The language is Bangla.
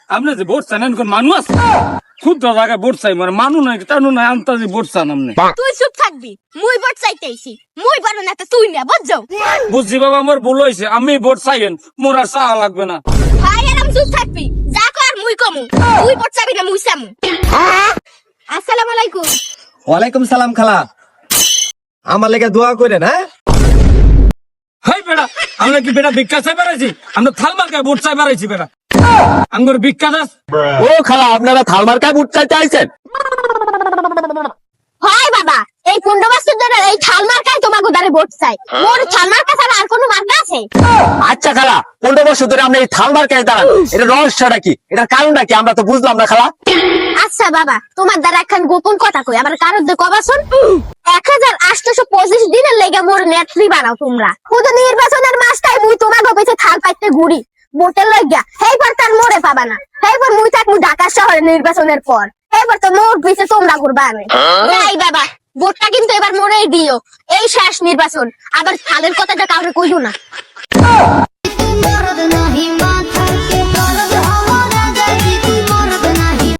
আপনি যে ভোট চান কোন মানুষ আছে ক্ষুদ্র জায়গায় ভোট চাই মানে মানু নাই টানু নাই আন্তাজি ভোট চান আপনি তুই চুপ থাকবি মুই ভোট চাইতেইছি মুই পারো না তো তুই না বুঝছো বুঝছি বাবা আমার ভুল হয়েছে আমি ভোট চাইেন মোর আর চাওয়া লাগবে না ভাই এরম চুপ থাকবি যা কর মুই কমু তুই ভোট চাবি না মুই চামু আসসালামু আলাইকুম ওয়ালাইকুম সালাম খালা আমার লেগে দোয়া করেন হ্যাঁ হাই বেড়া আমরা কি বেড়া ভিক্ষা চাই বেড়াইছি আমরা থাল মার্কায় ভোট চাই বেড়াইছি বেড়া আমার ভিক্ষা দাস ও খালা আপনারা থালমার্কায় ভোট চাইতে আইছেন হয় বাবা এই 15 বছর ধরে এই থাল মার্কায় তোমাকে দাঁড়ে ভোট চাই মোর থাল মার্কা ছাড়া আর কোনো মার্কা আছে আচ্ছা খালা 15 বছর ধরে আমরা এই থালমার্কায় দাঁড়ান এটা রহস্যটা কি এটার কারণটা কি আমরা তো বুঝলাম না খালা আচ্ছা বাবা তোমার দ্বারা একখান গোপন কথা কই আমার কারোর দিয়ে কবা শুন 1825 দিনের লেগে মোর নেত্রী বানাও তোমরা শুধু নির্বাচনের মাসটাই মুই তোমাকে পেছে থাল পাইতে ঘুরি ভোটের লাগিয়া এইবার তার মোরে পাবা না এইবার মুই থাকবো ঢাকা শহরে নির্বাচনের পর এইবার তো মোর পিছে তোমরা ঘুরবা আমি নাই বাবা ভোটটা কিন্তু এবার মোরেই দিও এই শেষ নির্বাচন আবার থালের কথাটা কাউরে কইও না